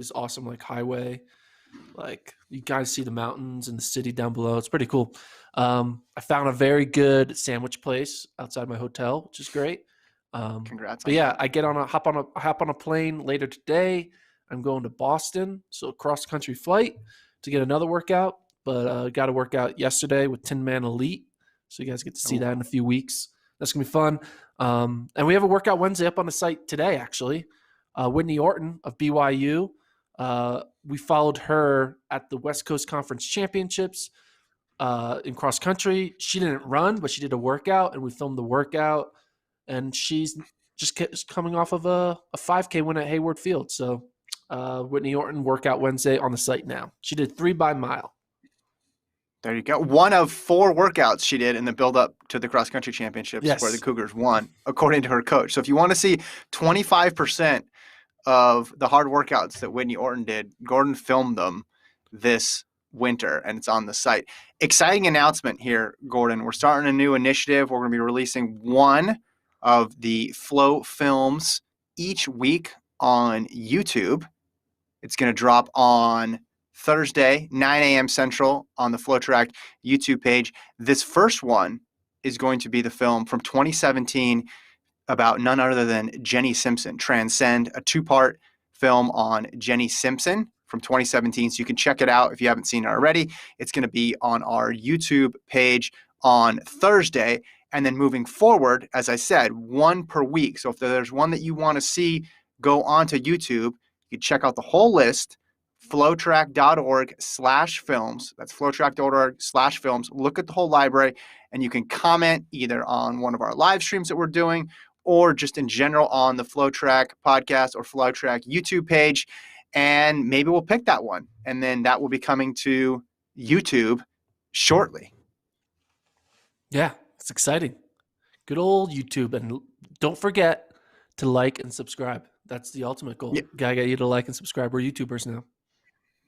this awesome like highway. Like you guys see the mountains and the city down below. It's pretty cool. I found a very good sandwich place outside my hotel, which is great. Congrats But on yeah, that. I hop on a plane later today. I'm going to Boston, so cross country flight to get another workout. But got a workout yesterday with Tin Man Elite, so you guys get to see that in a few weeks. That's gonna be fun. And we have a workout Wednesday up on the site today, actually. Whitney Orton of BYU. We followed her at the West Coast Conference Championships in cross country. She didn't run, but she did a workout, and we filmed the workout. And she's just coming off of a 5K win at Hayward Field. So Whitney Orton workout Wednesday on the site now. She did 3 by mile. There you go. One of 4 workouts she did in the build-up to the cross-country championships where the Cougars won, according to her coach. So if you want to see 25% of the hard workouts that Whitney Orton did, Gordon filmed them this winter, and it's on the site. Exciting announcement here, Gordon. We're starting a new initiative. We're going to be releasing one of the FloFilms each week on YouTube. It's going to drop on Thursday, 9 a.m. Central on the FloTrack YouTube page. This first one is going to be the film from 2017 about none other than Jenny Simpson, Transcend, a 2-part film on Jenny Simpson from 2017. So you can check it out if you haven't seen it already. It's going to be on our YouTube page on Thursday. And then moving forward, as I said, one per week. So if there's one that you want to see go onto YouTube, you can check out the whole list. FloTrack.org/films. That's FloTrack.org/films. Look at the whole library, and you can comment either on one of our live streams that we're doing or just in general on the FloTrack podcast or FloTrack YouTube page, and maybe we'll pick that one. And then that will be coming to YouTube shortly. Yeah, it's exciting. Good old YouTube. And don't forget to like and subscribe. That's the ultimate goal. Yeah. Gotta get you to like and subscribe. We're YouTubers now.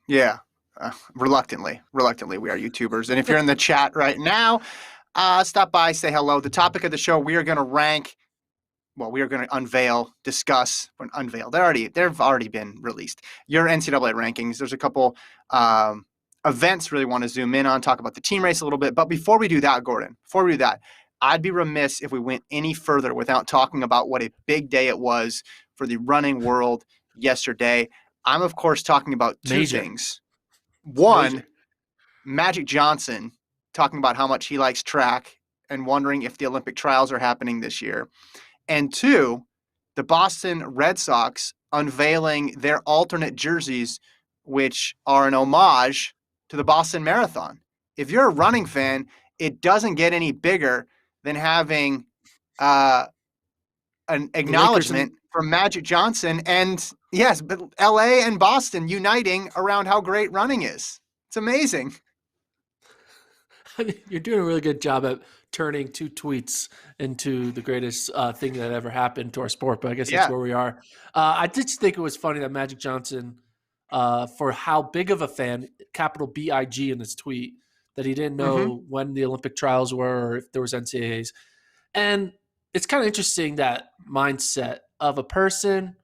Yeah, reluctantly, we are YouTubers. And if you're in the chat right now, stop by, say hello. The topic of the show, we are going to rank. Well, we are going to discuss. They've already been released. Your NCAA rankings. There's a couple events really want to zoom in on, talk about the team race a little bit. But before we do that, Gordon, I'd be remiss if we went any further without talking about what a big day it was for the running world yesterday. I'm, of course, talking about two things. One, Magic Johnson talking about how much he likes track and wondering if the Olympic trials are happening this year. And 2, the Boston Red Sox unveiling their alternate jerseys, which are an homage to the Boston Marathon. If you're a running fan, it doesn't get any bigger than having an acknowledgement from Magic Johnson and, yes, but LA and Boston uniting around how great running is. It's amazing. I mean, you're doing a really good job at turning 2 tweets into the greatest thing that ever happened to our sport, but I guess that's where we are. I did think it was funny that Magic Johnson, for how big of a fan, capital B-I-G in his tweet, that he didn't know when the Olympic trials were or if there was NCAAs. And it's kind of interesting, that mindset of a person.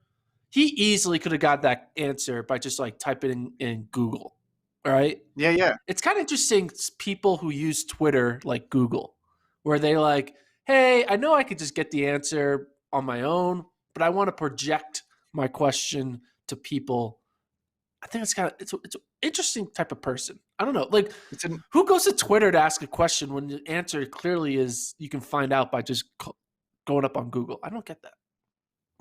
He easily could have got that answer by just like typing in Google. All right. Yeah. It's kind of interesting, people who use Twitter like Google, where they like, hey, I know I could just get the answer on my own, but I want to project my question to people. I think it's an interesting type of person. I don't know. Like, who goes to Twitter to ask a question when the answer clearly is you can find out by just going up on Google? I don't get that.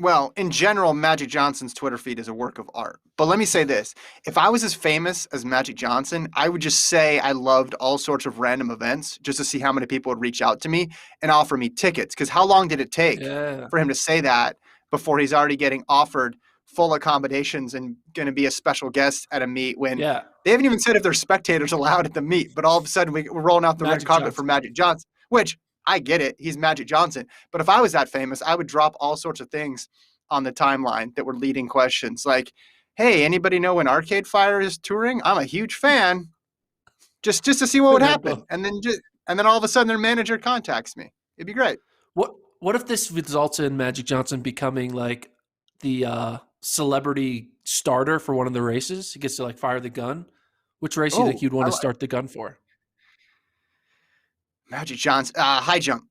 Well, in general, Magic Johnson's Twitter feed is a work of art. But let me say this. If I was as famous as Magic Johnson, I would just say I loved all sorts of random events just to see how many people would reach out to me and offer me tickets. Because how long did it take for him to say that before he's already getting offered full accommodations and going to be a special guest at a meet when they haven't even said if there's spectators allowed at the meet. But all of a sudden we're rolling out the red carpet for Magic Johnson, which I get it. He's Magic Johnson. But if I was that famous, I would drop all sorts of things on the timeline that were leading questions like, hey, anybody know when Arcade Fire is touring? I'm a huge fan. Just to see what would happen. And then all of a sudden their manager contacts me. It'd be great. What if this results in Magic Johnson becoming like the celebrity starter for one of the races. He gets to like fire the gun. Which race do you think you'd want to start the gun for? Magic Johnson, high jump.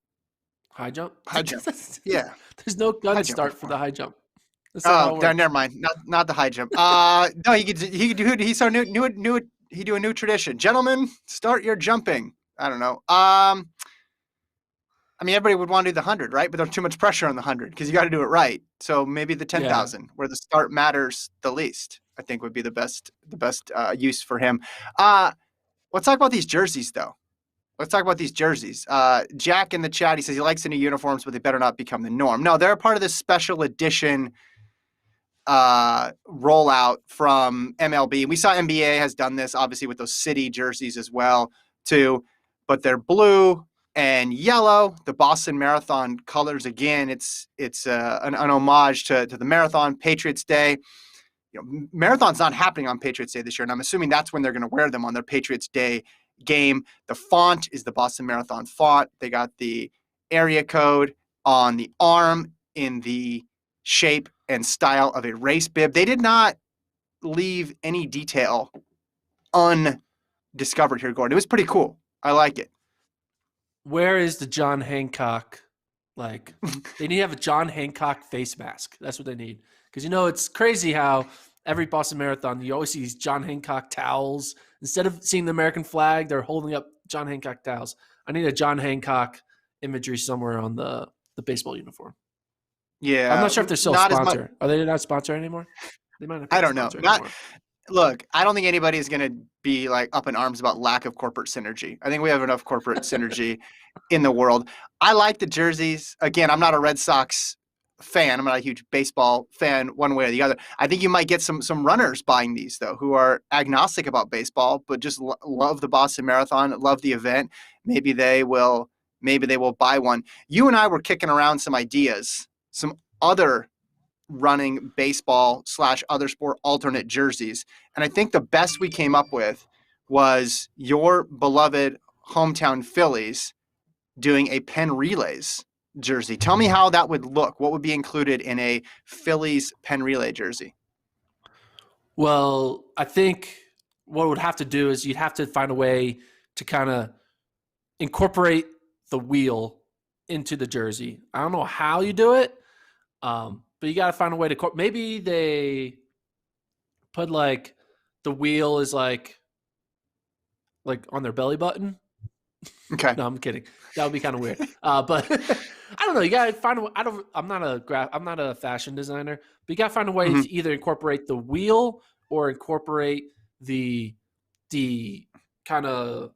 High jump? High jump. Yeah. There's no gun High start jump. for the high jump. Oh, never mind. Not the high jump. No, he do a new tradition. Gentlemen, start your jumping. I don't know. I mean, everybody would want to do the 100, right? But there's too much pressure on the 100 because you got to do it right. So maybe the 10,000, where the start matters the least, I think would be the best use for him. Let's talk about these jerseys, though. Let's talk about these jerseys. Jack in the chat, he says he likes the new uniforms, but they better not become the norm. No, they're a part of this special edition rollout from MLB. We saw NBA has done this, obviously, with those city jerseys as well, too. But they're blue and yellow. The Boston Marathon colors, again, it's an homage to the Marathon, Patriots Day. You know, Marathon's not happening on Patriots Day this year, and I'm assuming that's when they're going to wear them on their Patriots Day game. The font is the Boston Marathon font. They got the area code on the arm in the shape and style of a race bib. They did not leave any detail undiscovered here, Gordon. It was pretty cool. I like it. Where is the John Hancock? Like, they need to have a John Hancock face mask. That's what they need. Because, you know, it's crazy how every Boston Marathon, you always see these John Hancock towels. Instead of seeing the American flag, they're holding up John Hancock towels. I need a John Hancock imagery somewhere on the baseball uniform. Yeah. I'm not sure if they're still a sponsor. Are they not sponsor anymore? They might not be. I don't know. Look, I don't think anybody is going to be like up in arms about lack of corporate synergy. I think we have enough corporate synergy in the world. I like the jerseys. Again, I'm not a Red Sox fan. I'm not a huge baseball fan one way or the other. I think you might get some runners buying these, though, who are agnostic about baseball, but just love the Boston Marathon, love the event. Maybe they will buy one. You and I were kicking around some ideas, some other running baseball / other sport alternate jerseys. And I think the best we came up with was your beloved hometown Phillies doing a Penn Relays jersey. Tell me how that would look. What would be included in a Phillies Penn Relay jersey? Well, I think what would have to do is you'd have to find a way to kind of incorporate the wheel into the jersey. I don't know how you do it. But you got to find a way to maybe they put like the wheel is like on their belly button. Okay. No, I'm kidding. That would be kind of weird. But I don't know. You got to find I'm not a fashion designer, but you got to find a way to either incorporate the wheel or incorporate the kind of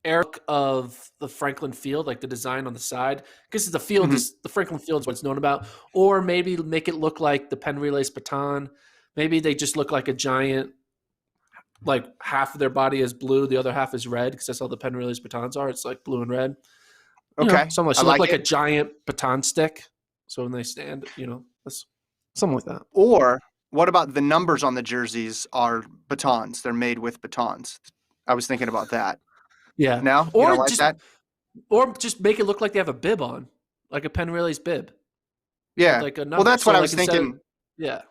arc of the Franklin Field, like the design on the side, because the field is the Franklin Field is what it's known about. Or maybe make it look like the Penn Relays baton. Maybe they just look like a giant, like half of their body is blue, the other half is red, because that's how the Penn Relays batons are. It's like blue and red. Okay, something like a giant baton stick. So when they stand, that's something like that. Or what about the numbers on the jerseys are batons? They're made with batons. I was thinking about that. Yeah. No? You don't like that? Or just make it look like they have a bib on, like a Penn Relays bib. Yeah. Like a number. Well, that's what I was thinking. Yeah.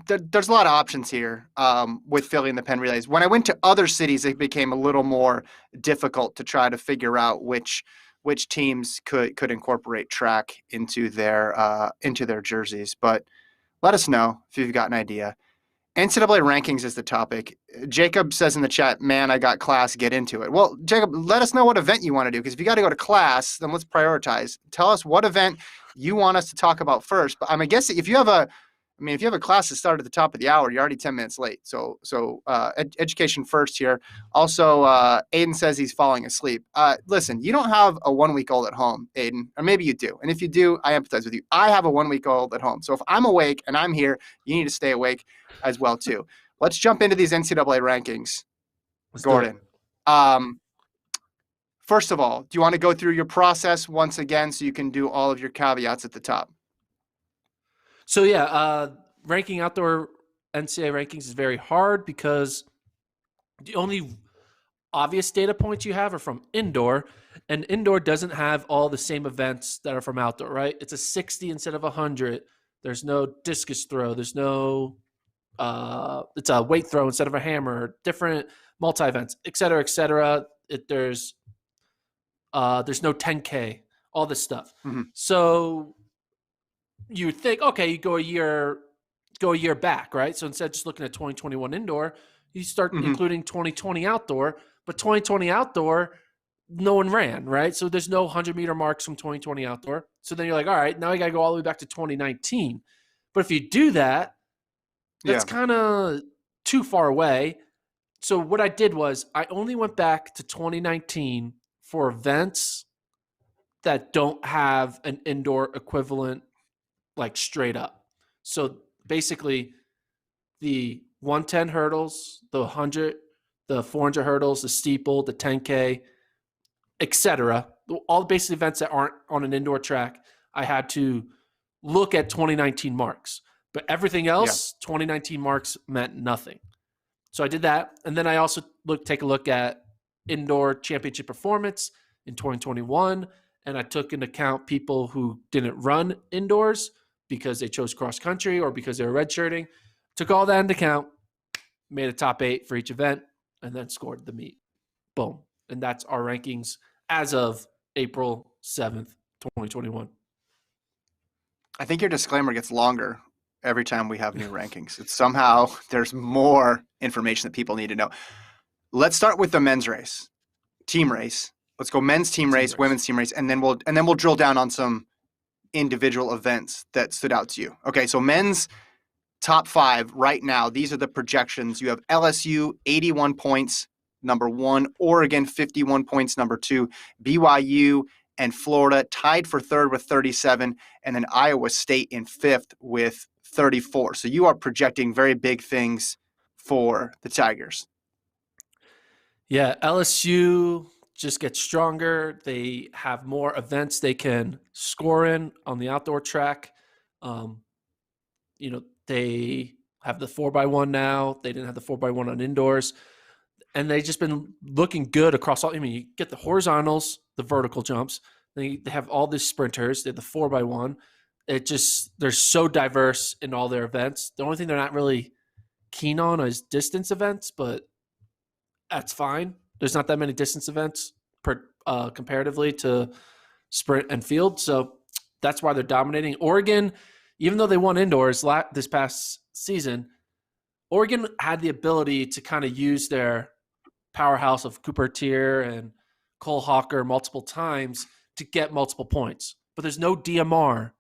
There's a lot of options here with Philly and the Penn Relays. When I went to other cities, it became a little more difficult to try to figure out which teams could incorporate track into their jerseys. But let us know if you've got an idea. NCAA rankings is the topic. Jacob says in the chat, man, I got class, get into it. Well, Jacob, let us know what event you want to do, because if you got to go to class, then let's prioritize. Tell us what event you want us to talk about first. But I guess if you have a class that started at the top of the hour, you're already 10 minutes late. So education first here. Also, Aiden says he's falling asleep. Listen, you don't have a 1-week-old at home, Aiden, or maybe you do. And if you do, I empathize with you. I have a 1-week-old at home. So if I'm awake and I'm here, you need to stay awake as well too. Let's jump into these NCAA rankings, Gordon. First of all, do you want to go through your process once again so you can do all of your caveats at the top? So yeah, ranking outdoor NCAA rankings is very hard because the only obvious data points you have are from indoor, and indoor doesn't have all the same events that are from outdoor, right? It's a 60 instead of 100. There's no discus throw. There's no it's a weight throw instead of a hammer. Different multi events, et cetera, et cetera. There's no 10K. All this stuff. Mm-hmm. So you would think, okay, you go a year back, right? So instead of just looking at 2021 indoor, you start including 2020 outdoor. But 2020 outdoor, no one ran, right? So there's no 100-meter marks from 2020 outdoor. So then you're like, all right, now I got to go all the way back to 2019. But if you do that, that's kind of too far away. So what I did was I only went back to 2019 for events that don't have an indoor equivalent, like straight up. So basically the 110 hurdles, the 100, the 400 hurdles, the steeple, the 10K, etc. All the basic events that aren't on an indoor track, I had to look at 2019 marks. But everything else, 2019 marks meant nothing. So I did that. And then I also take a look at indoor championship performance in 2021. And I took into account people who didn't run indoors because they chose cross country or because they were redshirting. Took all that into account, made a top 8 for each event, and then scored the meet. Boom. And that's our rankings as of April 7th, 2021. I think your disclaimer gets longer every time we have new rankings. It's somehow there's more information that people need to know. Let's start with the men's race, team race. Let's go men's team race, women's team race, and then we'll drill down on some individual events that stood out to you. Okay, so men's top 5 right now. These are the projections. You have LSU 81 points, number 1. Oregon 51 points, number 2. BYU and Florida tied for 3rd with 37, and then Iowa State in 5th with 34. So you are projecting very big things for the Tigers. Yeah, LSU just gets stronger. They have more events they can score in on the outdoor track. They have the 4x1 now. They didn't have the 4x1 on indoors. And they've just been looking good across all. I mean, you get the horizontals, the vertical jumps. They have all these sprinters. They have the 4x1. They're so diverse in all their events. The only thing they're not really keen on is distance events, but that's fine. There's not that many distance events comparatively to sprint and field. So that's why they're dominating. Oregon, even though they won indoors this past season, Oregon had the ability to kind of use their powerhouse of Cooper Tier and Cole Hawker multiple times to get multiple points. But there's no DMR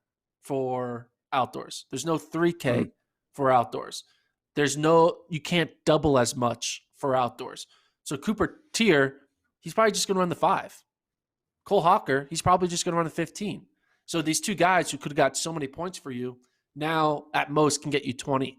for outdoors. There's no 3K for outdoors. You can't double as much for outdoors. So Cooper Tier, he's probably just going to run the 5. Cole Hawker, he's probably just going to run the 15. So these two guys who could have got so many points for you now at most can get you 20.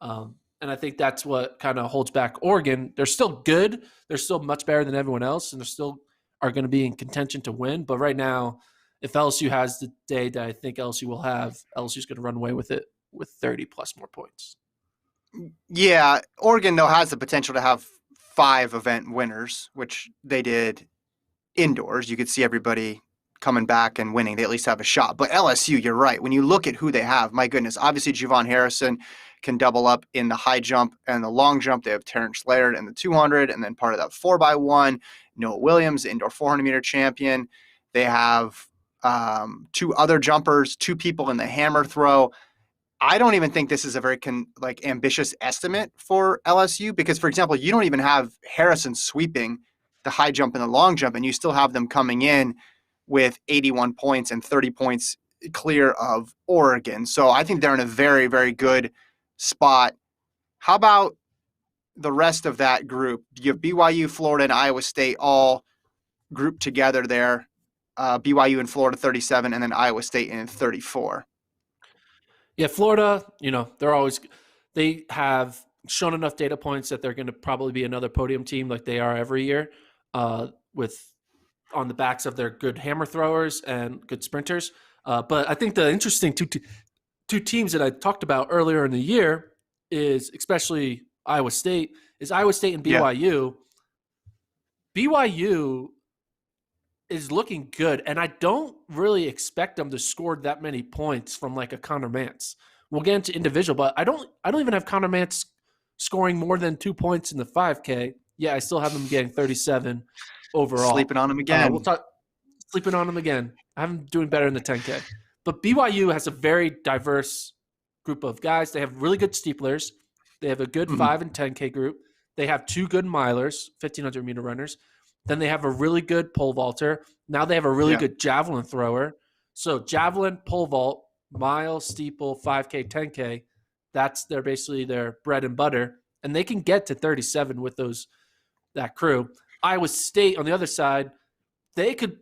And I think that's what kind of holds back Oregon. They're still good. They're still much better than everyone else, and they still are going to be in contention to win. But right now, if LSU has the day that I think LSU will have, LSU's going to run away with it with 30 plus more points. Yeah, Oregon, though, has the potential to have 5 event winners, which they did indoors. You could see everybody coming back and winning. They at least have a shot. But LSU, you're right. When you look at who they have, my goodness, obviously Javon Harrison can double up in the high jump and the long jump. They have Terrence Laird in the 200, and then part of that 4x1, Noah Williams, the indoor 400-meter champion. They have 2 other jumpers, 2 people in the hammer throw. I don't even think this is a very ambitious estimate for LSU because, for example, you don't even have Harrison sweeping the high jump and the long jump, and you still have them coming in with 81 points and 30 points clear of Oregon. So I think they're in a very, very good spot. How about the rest of that group? You have BYU, Florida, and Iowa State all grouped together there. BYU and Florida 37, and then Iowa State in 34. Yeah, Florida, they have shown enough data points that they're going to probably be another podium team like they are every year on the backs of their good hammer throwers and good sprinters. But I think the interesting two teams that I talked about earlier in the year is especially Iowa State and BYU. Yeah. BYU is looking good, and I don't really expect them to score that many points from like a Connor Mance. We'll get into individual, but I don't even have Connor Mance scoring more than 2 points in the 5K. Yeah, I still have him getting 37 overall. Sleeping on him again. We'll talk sleeping on him again. I have him doing better in the 10K. But BYU has a very diverse group of guys. They have really good steeplers. They have a good 5 and 10K group. They have 2 good milers, 1,500 meter runners. Then they have a really good pole vaulter. Now they have a really good javelin thrower. So javelin, pole vault, mile, steeple, 5K, 10K, that's basically their bread and butter. And they can get to 37 with that crew. Iowa State, on the other side, they could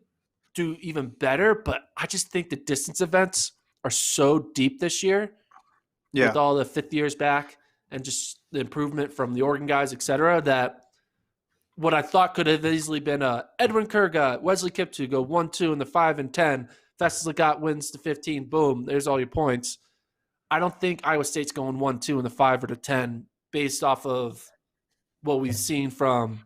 do even better, but I just think the distance events are so deep this year with all the fifth years back and just the improvement from the Oregon guys, et cetera, that what I thought could have easily been Edwin Kurgat, Wesley Kiptu go 1-2 in the 5 and 10. Festus Legat wins the 15. Boom, there's all your points. I don't think Iowa State's going 1-2 in the 5 or the 10 based off of what we've seen from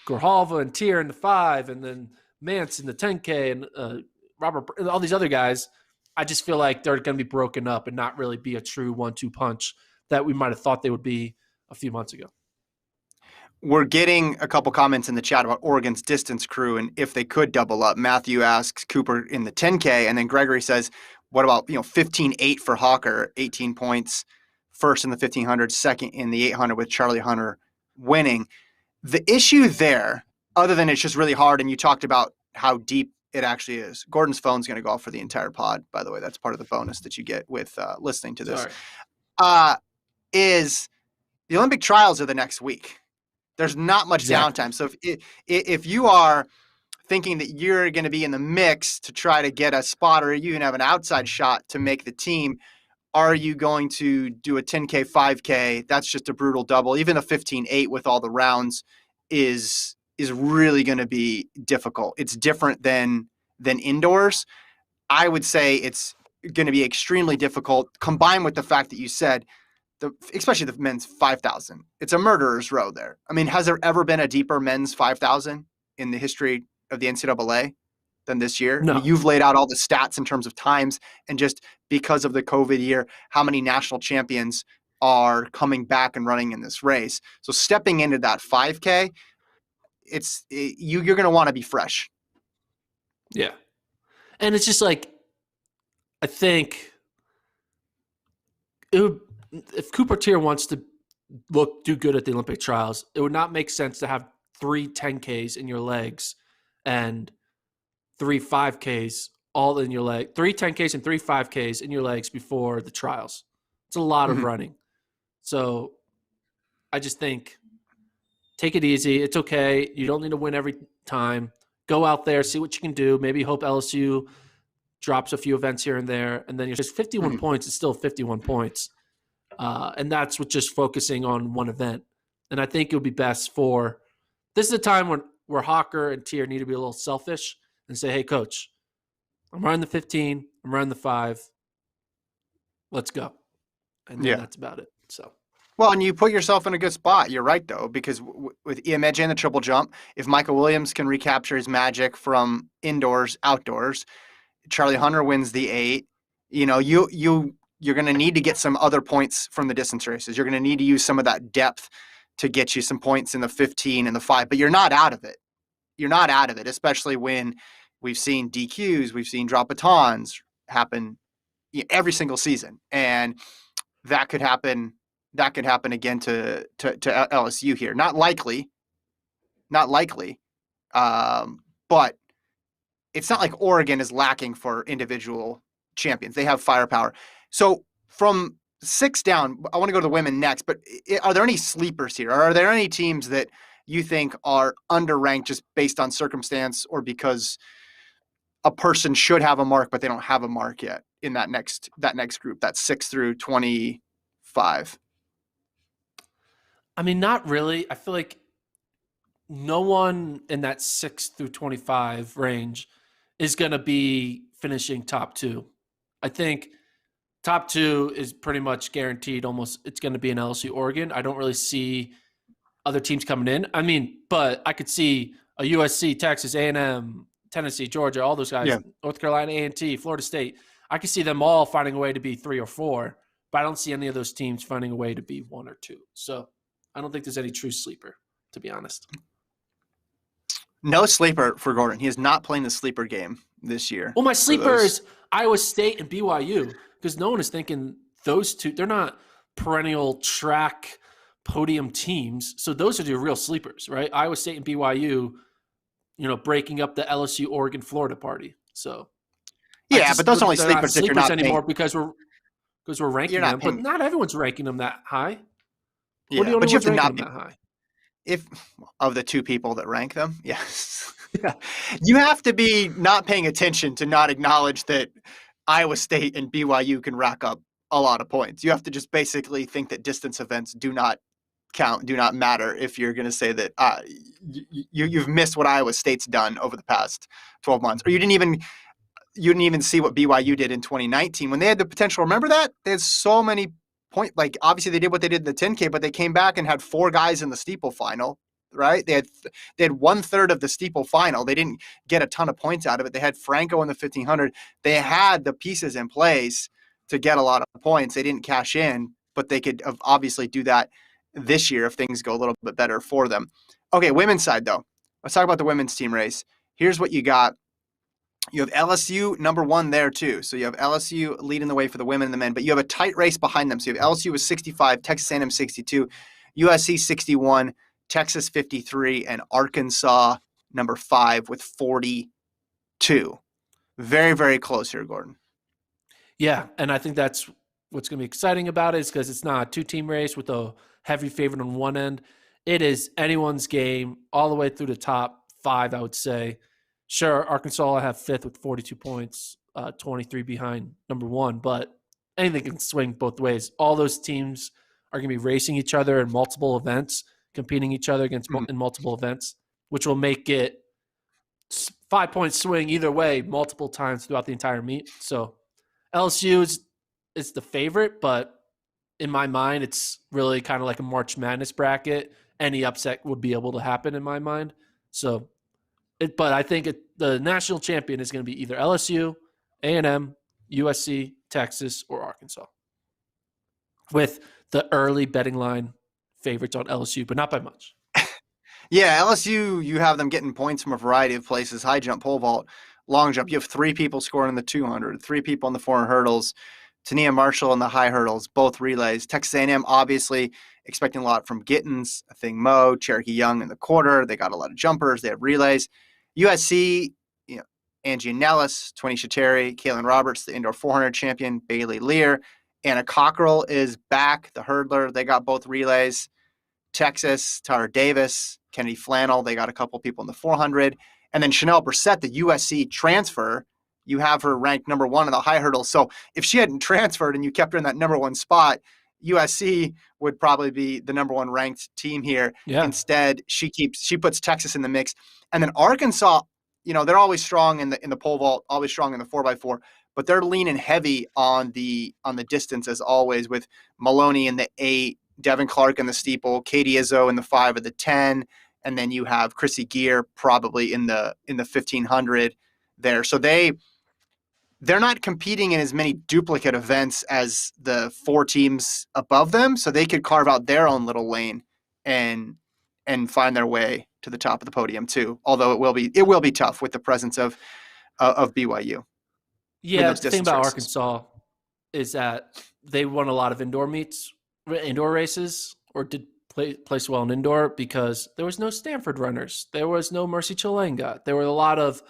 Grijalva and Tier in the 5 and then Mance in the 10K and Robert and all these other guys. I just feel like they're going to be broken up and not really be a true 1-2 punch that we might have thought they would be a few months ago. We're getting a couple comments in the chat about Oregon's distance crew and if they could double up. Matthew asks Cooper in the 10K, and then Gregory says, what about 15-8 for Hawker, 18 points, first in the 1,500, second in the 800 with Charlie Hunter winning. The issue there, other than it's just really hard, and you talked about how deep it actually is. Gordon's phone's going to go off for the entire pod, by the way. That's part of the bonus that you get with listening to this. Is the Olympic trials are the next week. There's not much downtime. So if you are thinking that you're going to be in the mix to try to get a spot or you even have an outside shot to make the team, are you going to do a 10K, 5K? That's just a brutal double. Even a 15-8 with all the rounds is really going to be difficult. It's different than indoors. I would say it's going to be extremely difficult, combined with the fact that you said, especially the men's 5,000. It's a murderer's row there. I mean, has there ever been a deeper men's 5,000 in the history of the NCAA than this year? No. I mean, you've laid out all the stats in terms of times, and just because of the COVID year, how many national champions are coming back and running in this race. So stepping into that 5K, you're going to want to be fresh. Yeah. And it's just like, I think if Cooper Tier wants to do good at the Olympic trials, it would not make sense to have 3 10Ks in your legs and 3 5Ks all in your leg, 3 10Ks and 3 5Ks in your legs before the trials. It's a lot of running. So I just think take it easy. It's okay. You don't need to win every time. Go out there, see what you can do. Maybe hope LSU drops a few events here and there. And then you're just 51 points is still 51 points. And that's with just focusing on one event. And I think it would be best this is a time where Hawker and Tier need to be a little selfish and say, hey, coach, I'm running the 15. I'm running the 5. Let's go. And then that's about it. So. Well, and you put yourself in a good spot. You're right, though, because with Image and the triple jump, if Michael Williams can recapture his magic from indoors, outdoors, Charlie Hunter wins the 8. You're going to need to get some other points from the distance races. You're going to need to use some of that depth to get you some points in the 15 and the 5, but you're not out of it. You're not out of it, especially when we've seen DQs, we've seen drop batons happen every single season. And that could happen. That could happen again to LSU here. Not likely. But it's not like Oregon is lacking for individual champions. They have firepower. So from 6 down, I want to go to the women next, but are there any sleepers here? Are there any teams that you think are underranked just based on circumstance or because a person should have a mark, but they don't have a mark yet in that next group, that 6 through 25? I mean, not really. I feel like no one in that 6 through 25 range is going to be finishing top 2. I think top 2 is pretty much guaranteed. Almost, it's going to be an LSU Oregon. I don't really see other teams coming in. I mean, but I could see a USC, Texas A&M, Tennessee, Georgia, all those guys, Yeah. North Carolina, A&T, Florida State. I can see them all finding a way to be 3 or 4, but I don't see any of those teams finding a way to be 1 or 2. So I don't think there's any true sleeper, to be honest. No sleeper for Gordon. He is not playing the sleeper game this year. Well, my sleeper is Iowa State and BYU, because no one is thinking those two. They're not perennial track podium teams. So those are your real sleepers, right? Iowa State and BYU, breaking up the LSU, Oregon, Florida party. So yeah, but those are only sleepers if you're not anymore because we're ranking them. But not everyone's ranking them that high. Yeah, but you have to not be that high. If of the 2 people that rank them, yes. Yeah. You have to be not paying attention to not acknowledge that Iowa State and BYU can rack up a lot of points. You have to just basically think that distance events do not count, do not matter if you're going to say that you've missed what Iowa State's done over the past 12 months. Or you didn't even see what BYU did in 2019 when they had the potential. Remember that? They had so many points. Like, obviously they did what they did in the 10K, but they came back and had 4 guys in the steeple final, right? They had 1/3 of the steeple final. They didn't get a ton of points out of it. They had Franco in the 1500. They had the pieces in place to get a lot of points. They didn't cash in, but they could obviously do that this year if things go a little bit better for them. Okay, women's side though. Let's talk about the women's team race. Here's what you got. You have LSU number 1 there too. So you have LSU leading the way for the women and the men, but you have a tight race behind them. So you have LSU with 65, Texas A&M 62, USC 61, Texas 53, and Arkansas number 5 with 42. Very, very close here, Gordon. Yeah, and I think that's what's going to be exciting about it is because it's not a 2-team race with a heavy favorite on one end. It is anyone's game all the way through the top 5, I would say. Sure, Arkansas will have 5th with 42 points, 23 behind number 1, but anything can swing both ways. All those teams are going to be racing each other in multiple events, competing each other against in multiple events, which will make it 5-point swing either way multiple times throughout the entire meet. So LSU is the favorite, but in my mind, it's really kind of like a March Madness bracket. Any upset would be able to happen in my mind. So, but I think the national champion is going to be either LSU, A&M, USC, Texas, or Arkansas, with the early betting line favorites on LSU, but not by much. Yeah, LSU, you have them getting points from a variety of places: high jump, pole vault, long jump. You have 3 people scoring in the 200, 3 people in the 400 hurdles. Tania Marshall in the high hurdles, both relays. Texas A&M, obviously, expecting a lot from Gittins, Thing Mo, Cherokee Young in the quarter. They got a lot of jumpers. They have relays. USC, Angie Nellis, Twanisha Terry, Kaylin Roberts, the indoor 400 champion, Bailey Lear. Anna Cockrell is back, the hurdler. They got both relays. Texas, Tara Davis, Kennedy Flannel. They got a couple people in the 400. And then Chanel Brissett, the USC transfer. You have her ranked number 1 in the high hurdle. So if she hadn't transferred and you kept her in that number 1 spot, USC would probably be the number 1 ranked team here. Yeah. Instead, she puts Texas in the mix. And then Arkansas, they're always strong in the pole vault, always strong in the 4x4, but they're leaning heavy on the distance as always, with Maloney in the 8, Devin Clark in the steeple, Katie Izzo in the 5 of the 10, and then you have Chrissy Gear probably in the 1500 there. So they're not competing in as many duplicate events as the 4 teams above them, so they could carve out their own little lane and find their way to the top of the podium too. Although it will be tough with the presence of BYU. Yeah, the thing about Arkansas is that they won a lot of indoor races, or did place well in indoor because there was no Stanford runners, there was no Mercy Chalenga, there were a lot of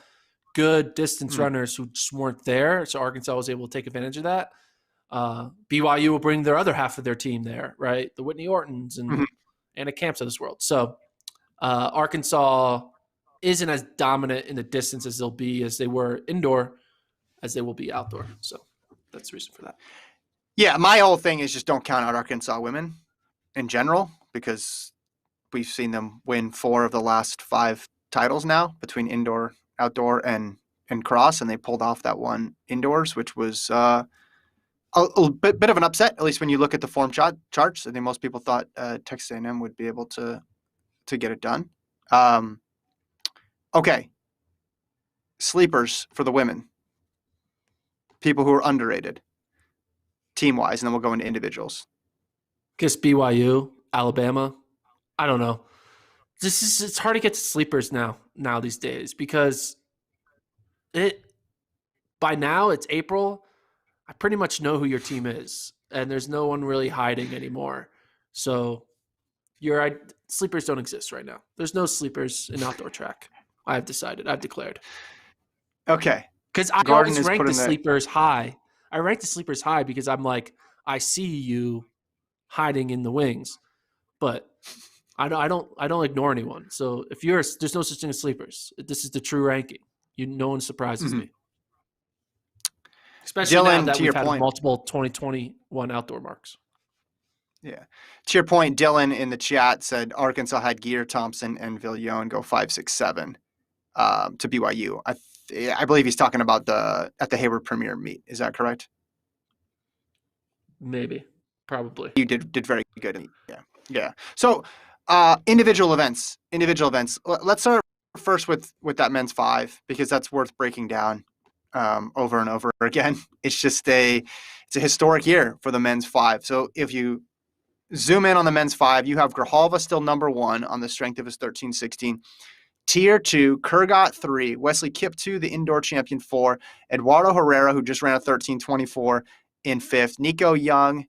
good distance runners who just weren't there. So Arkansas was able to take advantage of that. BYU will bring their other half of their team there, right? The Whitney Ortons and Anna Camps of this world. So Arkansas isn't as dominant in the distance as they were indoor as they will be outdoor. So that's the reason for that. Yeah, my whole thing is just don't count out Arkansas women in general, because we've seen them win 4 of the last 5 titles now between indoor, outdoor, and cross, and they pulled off that one indoors, which was a bit of an upset, at least when you look at the form charts. I think most people thought Texas A&M would be able to get it done. Okay. sleepers for the women. People who are underrated, team-wise, and then we'll go into individuals. Guess BYU, Alabama. I don't know. It's hard to get to sleepers now these days because by now it's April. I pretty much know who your team is, and there's no one really hiding anymore. So sleepers don't exist right now. There's no sleepers in outdoor track. I've decided. I've declared. Okay. Because I always rank the sleepers high. I rank the sleepers high because I'm like, I see you hiding in the wings, but I don't ignore anyone. So if there's no such thing as sleepers. This is the true ranking. No one surprises me. Especially Dylan, now that we've had multiple 2021 outdoor marks. Yeah. To your point, Dylan in the chat said Arkansas had Gear, Thompson, and Villion go 5, 6, 7 to BYU. I believe he's talking about at the Hayward Premier meet. Is that correct? Maybe. Probably. You did very good. Yeah. So individual events. Let's start first with that men's 5 because that's worth breaking down over and over again. It's just it's a historic year for the men's 5. So if you zoom in on the men's 5, you have Grijalva still number 1 on the strength of his 13-16. Tier 2, Kurgat 3, Wesley Kiptoo, the indoor champion 4, Eduardo Herrera, who just ran a 13-24 in 5th, Nico Young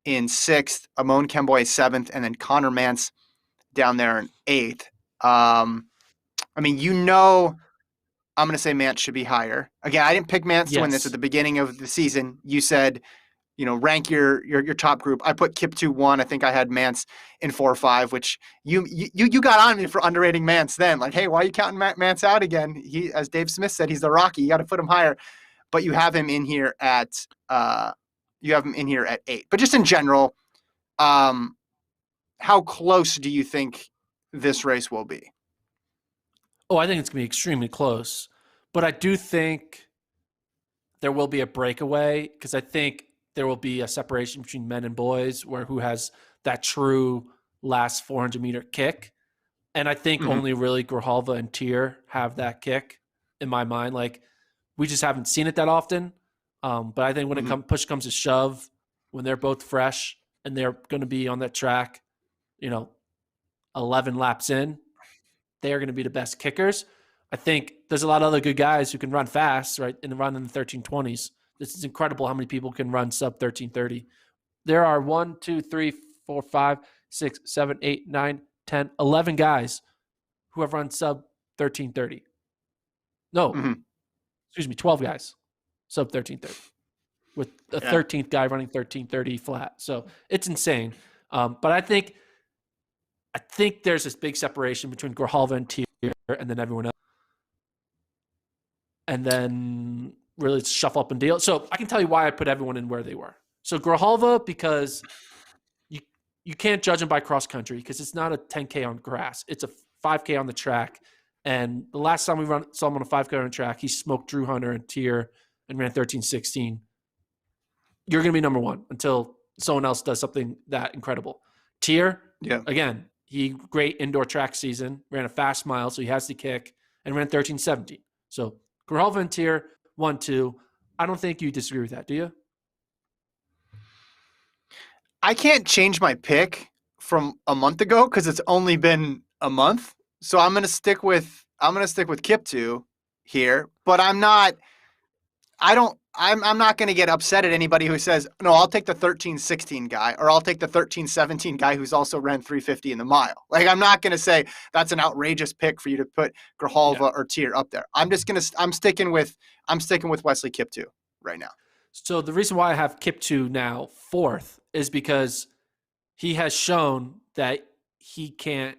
in 6th, Amon Kemboy 7th, and then Connor Mance down there in 8th. I'm going to say Mance should be higher. Again, I didn't pick Mance to win this at the beginning of the season. You said, rank your top group. I put Kiptoo 1. I think I had Mance in 4 or 5, which you got on me for underrating Mance then. Like, hey, why are you counting Mance out again? He, as Dave Smith said, he's the Rocky. You got to put him higher. But you have him in here at 8. But just in general, how close do you think this race will be? Oh, I think it's going to be extremely close. But I do think there will be a breakaway because I think there will be a separation between men and boys who has that true last 400-meter kick. And I think only really Grijalva and Tier have that kick in my mind. Like, we just haven't seen it that often. But I think when push comes to shove, when they're both fresh and they're going to be on that track, 11 laps in, they are going to be the best kickers. I think there's a lot of other good guys who can run fast, right, and run in the 1320s. This is incredible how many people can run sub 1330. There are 1, 2, 3, 4, 5, 6, 7, 8, 9, 10, 11 guys who have run sub 1330. No, excuse me, 12 guys sub 1330 with the 13th guy running 1330 flat. So it's insane. But I think there's this big separation between Grijalva and Tier and then everyone else. And then really shuffle up and deal. So I can tell you why I put everyone in where they were. So Grijalva, because you can't judge him by cross country because it's not a 10K on grass. It's a 5K on the track. And the last time we saw him on a 5K on the track, he smoked Drew Hunter and Tier and ran 13-16. You're going to be number 1 until someone else does something that incredible. Tier, again, he great indoor track season, ran a fast mile, so he has the kick, and ran 13-17. So Grijalva and Tier, 1, 2. I don't think you disagree with that, do you? I can't change my pick from a month ago because it's only been a month. So I'm gonna stick with Kiptoo here, but I'm not gonna get upset at anybody who says, no, I'll take the 13-16 guy, or I'll take the 13-17 guy who's also ran 350 in the mile. Like, I'm not gonna say that's an outrageous pick for you to put Grijalva or Tier up there. I'm sticking with Wesley Kiptoo right now. So the reason why I have Kiptoo now 4th is because he has shown that he can't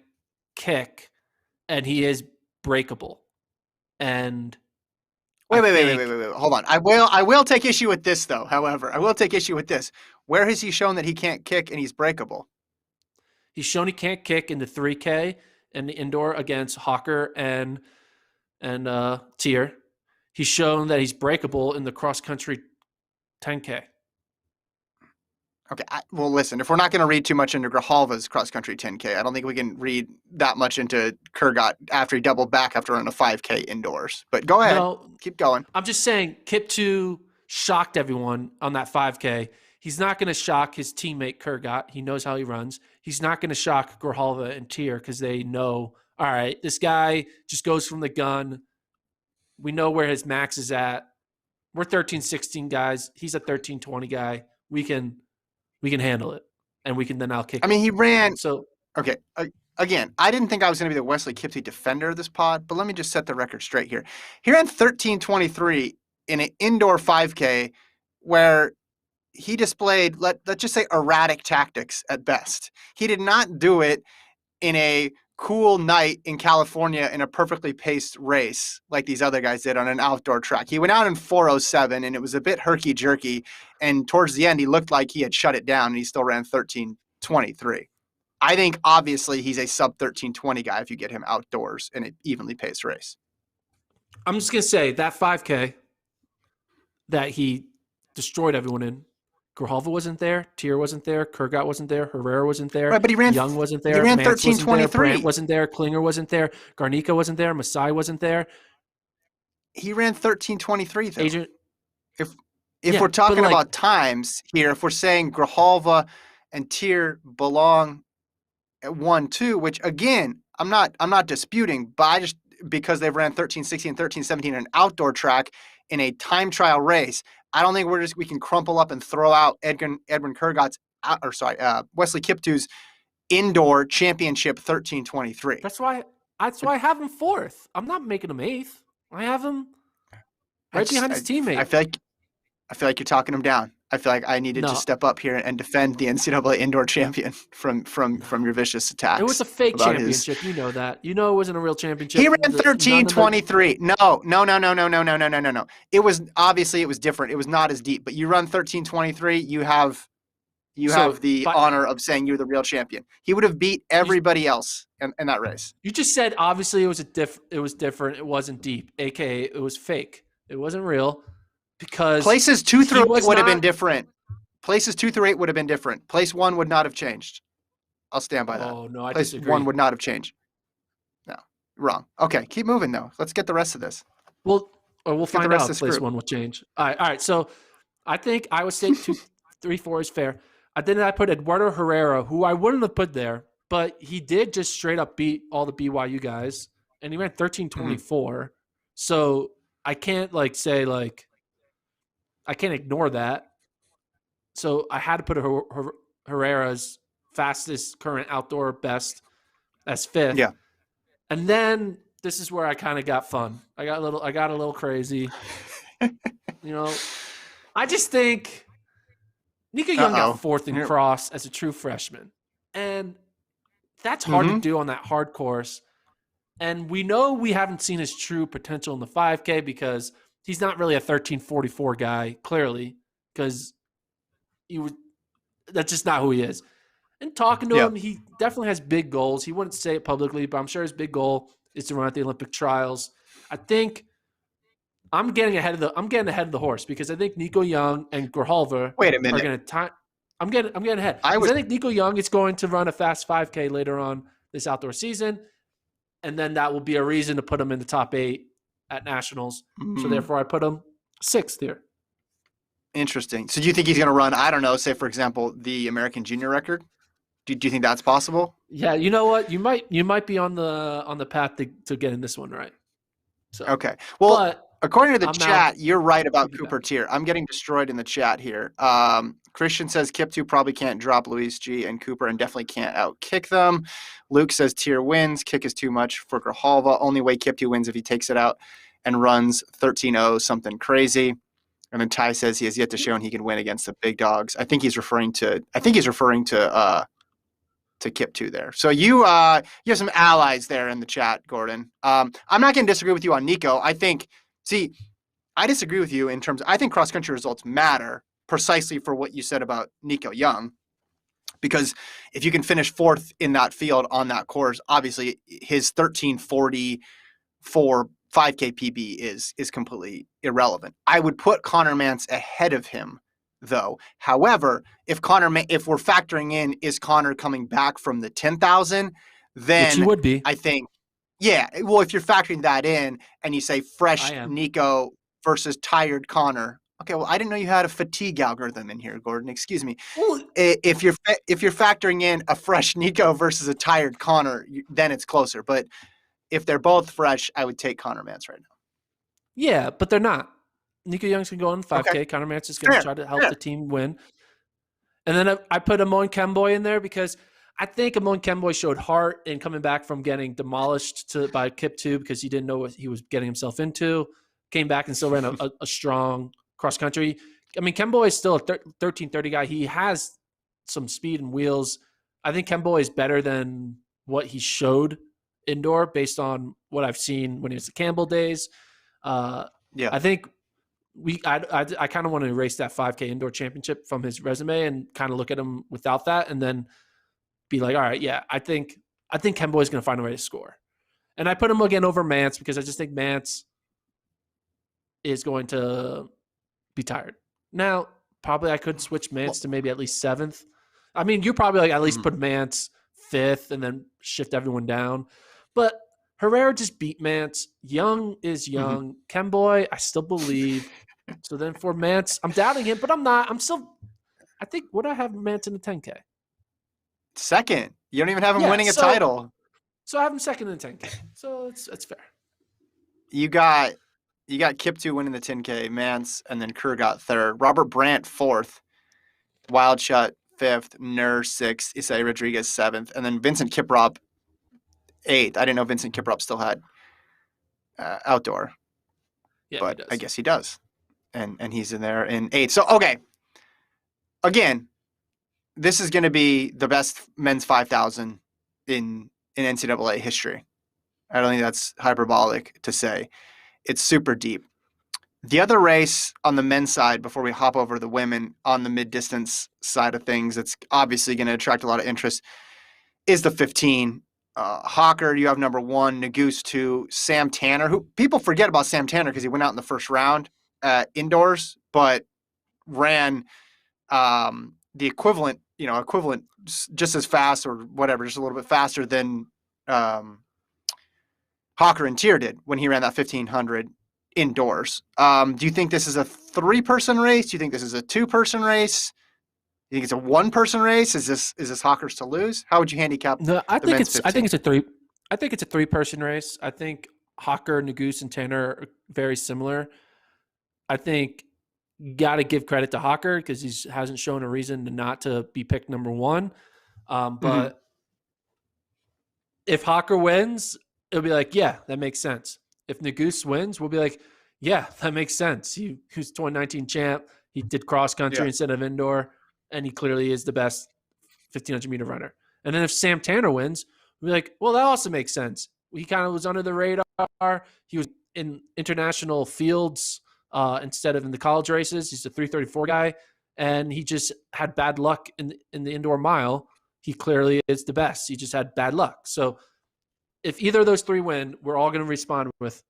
kick and he is breakable. And wait. Hold on. I will take issue with this though. However, I will take issue with this. Where has he shown that he can't kick and he's breakable? He's shown he can't kick in the 3K and the indoor against Hawker and Tier. He's shown that he's breakable in the cross country 10K. Okay. Well, listen, if we're not going to read too much into Grijalva's cross-country 10K, I don't think we can read that much into Kurgat after he doubled back after running a 5K indoors. But go ahead. No, Keep going. I'm just saying Kiptu shocked everyone on that 5K. He's not going to shock his teammate Kurgat. He knows how he runs. He's not going to shock Grijalva and Tier because they know, all right, this guy just goes from the gun. We know where his max is at. We're 13-16 guys. He's a 13-20 guy. We can handle it, and we can then outkick. I mean, he ran. So okay. Again, I didn't think I was going to be the Wesley Kiptoo defender of this pod, but let me just set the record straight here. He ran 13:23 in an indoor 5K where he displayed, let's just say, erratic tactics at best. He did not do it in a cool night in California in a perfectly paced race like these other guys did on an outdoor track. He went out in 4:07 and it was a bit herky-jerky. And towards the end, he looked like he had shut it down and he still ran 13:23. I think obviously he's a sub 13:20 guy if you get him outdoors in an evenly paced race. I'm just going to say that 5K that he destroyed everyone in, Grijalva wasn't there, Tier wasn't there, Kurgat wasn't there, Herrera wasn't there, right, but he ran, Young wasn't there, he ran Mance wasn't there, 13:23. Brandt wasn't there, Klinger wasn't there, Garnica wasn't there, Masai wasn't there. He ran 13:23 though. Adrian, if we're talking about times here, if we're saying Grijalva and Tier belong at 1-2, which again, I'm not disputing, but I just, because they've ran 13:16 and 13:17 in an outdoor track in a time trial race, I don't think we can crumple up and throw out Edwin Kurgat's Wesley Kiptoo's indoor championship 13:23. That's why I have him fourth. I'm not making him eighth. I have him right behind his teammate. I feel like you're talking him down. I feel like I needed to step up here and defend the NCAA indoor champion from your vicious attacks. It was a fake championship. You know that. You know it wasn't a real championship. He ran 13:23. No. It was different. It was not as deep. But you run 13:23, you have the honor of saying you're the real champion. He would have beat everybody else in that race. You just said obviously it was different. It wasn't deep. AKA it was fake. It wasn't real. Because places 2 through 8 would have been different. Places 2 through 8 would have been different. Place 1 would not have changed. I'll stand by that. Oh no, I disagree. Place 1 would not have changed. No, wrong. Okay, keep moving though. Let's get the rest of this. We'll find out if place 1 will change. All right. So I think Iowa State 2, 3, 4 is fair. I put Eduardo Herrera, who I wouldn't have put there, but he did just straight up beat all the BYU guys, and he ran 13:24. So I can't say I can't ignore that. So I had to put Herrera's fastest current outdoor best as fifth. Yeah. And then this is where I kind of got fun. I got a little crazy. I just think Nico Young got fourth in cross as a true freshman. And that's hard to do on that hard course. And we know we haven't seen his true potential in the 5K because he's not really a 13:44 guy, clearly, because that's just not who he is. And talking to him, he definitely has big goals. He wouldn't say it publicly, but I'm sure his big goal is to run at the Olympic trials. I think I'm getting ahead of the horse because I think Nico Young and Grijalva are going to time. I'm getting ahead. I think Nico Young is going to run a fast 5K later on this outdoor season, and then that will be a reason to put him in the top 8 at nationals. So therefore I put him 6th here. Interesting. So do you think he's going to run, I don't know, say for example, the American junior record? Do you think that's possible? Yeah, you know what? You might be on the path to getting this one right. So okay. Well, according to the chat, you're right about Cooper Tier. I'm getting destroyed in the chat here. Christian says Kiptoo probably can't drop Luis G and Cooper and definitely can't outkick them. Luke says Tier wins. Kick is too much for Grijalva. Only way Kiptoo wins if he takes it out and runs 13:0 something crazy. And then Ty says he has yet to show he can win against the big dogs. I think he's referring to Kiptoo there. So you have some allies there in the chat, Gordon. I'm not going to disagree with you on Nico. I disagree with you in terms of, I think cross-country results matter precisely for what you said about Nico Young. Because if you can finish 4th in that field on that course, obviously his 13:44 5K PB is completely irrelevant. I would put Connor Mance ahead of him though. However, if we're factoring in, is Connor coming back from the 10,000, then which he would be. I think, yeah. Well, if you're factoring that in and you say fresh Nico versus tired Connor, okay. Well, I didn't know you had a fatigue algorithm in here, Gordon. Excuse me. Well, if you're factoring in a fresh Nico versus a tired Connor, then it's closer. But if they're both fresh, I would take Connor Mance right now. Yeah, but they're not. Nico Young's going to go on 5K. Okay. Connor Mance is going to try to help the team win. And then I put Amon Kemboy in there because I think Amon Kemboy showed heart in coming back from getting demolished by Kip 2 because he didn't know what he was getting himself into. Came back and still ran a strong cross country. I mean, Kemboy is still a 1330 guy. He has some speed and wheels. I think Kemboy is better than what he showed indoor based on what I've seen when he was at Campbell days. I think I kind of want to erase that 5K indoor championship from his resume and kind of look at him without that, and then be like, all right, yeah, I think Kemboy is going to find a way to score. And I put him again over Mance because I just think Mance is going to be tired. Now, probably I could switch Mance to maybe at least 7th. I mean, you probably like at least put Mance 5th and then shift everyone down. But Herrera just beat Mance. Young is young. Kemboy, I still believe. So then for Mance, I'm doubting him, but I'm not. I think, would I have Mance in the 10K? Second. You don't even have him winning a title. So I have him second in the 10K. So it's fair. You got Kip 2 winning the 10K, Mance, and then Kerr got 3rd. Robert Brandt 4th. Wildshot 5th. Nur 6th. Isai Rodriguez 7th. And then Vincent Kiprop 8th. I didn't know Vincent Kiprop still had outdoor. Yeah, but I guess he does. And he's in there in 8th. So, okay. Again, this is going to be the best men's 5,000 in NCAA history. I don't think that's hyperbolic to say. It's super deep. The other race on the men's side, before we hop over to the women on the mid-distance side of things, that's obviously going to attract a lot of interest, is the 15. Hawker, you have number 1, Naguse 2, Sam Tanner, who people forget about Sam Tanner because he went out in the first round indoors, but ran the equivalent just as fast or whatever, just a little bit faster than Hawker and Tier did when he ran that 1500 indoors. Do you think this is a 3-person race? Do you think this is a 2-person race? Do you think it's a 1-person race? Is this Hawker's to lose? How would you handicap? No, I think it's a 3-person race. I think Hawker, Naguse, and Tanner are very similar. I think you got to give credit to Hawker because he hasn't shown a reason not to be picked number 1. But if Hawker wins, it'll be like, yeah, that makes sense. If Naguse wins, we'll be like, yeah, that makes sense. He was 2019 champ. He did cross country instead of indoor, and he clearly is the best 1,500 meter runner. And then if Sam Tanner wins, we'll be like, well, that also makes sense. He kind of was under the radar. He was in international fields instead of in the college races. He's a 334 guy, and he just had bad luck in the indoor mile. He clearly is the best. He just had bad luck. So if either of those 3 win, we're all going to respond with,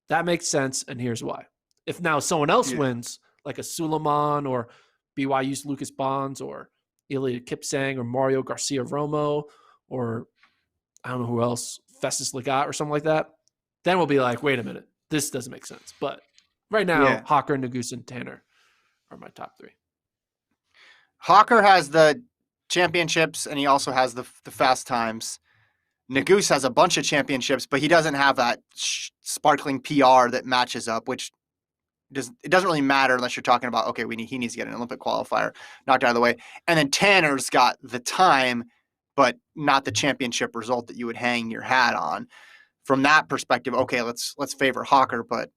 that makes sense, and here's why. If now someone else wins, like a Suleiman or BYU's Lucas Bonds or Ilya Kipsang or Mario Garcia Romo or I don't know who else, Festus Legat or something like that, then we'll be like, wait a minute, this doesn't make sense. But right now, Hawker, Naguse, and Tanner are my top 3. Hawker has the championships, and he also has the fast times. Naguse has a bunch of championships, but he doesn't have that sparkling PR that matches up, which it doesn't really matter unless you're talking about, okay, he needs to get an Olympic qualifier knocked out of the way. And then Tanner's got the time, but not the championship result that you would hang your hat on. From that perspective, okay, let's favor Hawker, but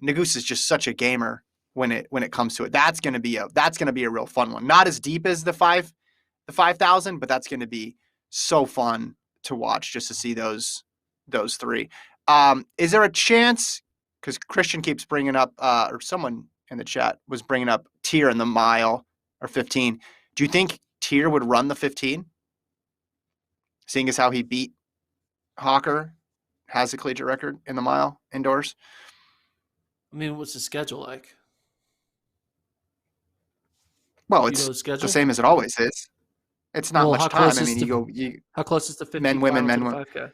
Naguse is just such a gamer when it comes to it. That's going to be a real fun one. Not as deep as the 5,000, but that's going to be so fun to watch just to see those 3. Is there a chance, because Christian keeps bringing up, or someone in the chat was bringing up Tier in the mile or 15. Do you think Tier would run the 15? Seeing as how he beat Hawker, has a collegiate record in the mile indoors? I mean, what's the schedule like? Well, You know it's the the schedule? same as it always is. It's not Well, much time. I mean, how close is the men, 15 women, final to men, the women. 5K?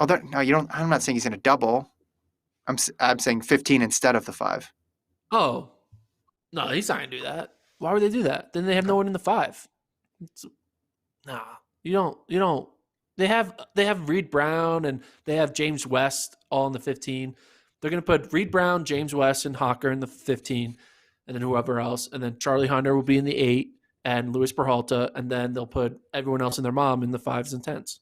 Oh, no, you don't. I'm not saying he's going to double. I'm saying 15 instead of the 5. Oh, no, he's not gonna do that. Why would they do that? Then they have no one in the 5. It's, nah, you don't. You don't. They have Reed Brown and they have James West all in the 15. They're gonna put Reed Brown, James West, and Hawker in the 15, and then whoever else, and then Charlie Hunter will be in the 8, and Luis Peralta, and then they'll put everyone else and their mom in the 5s and 10s.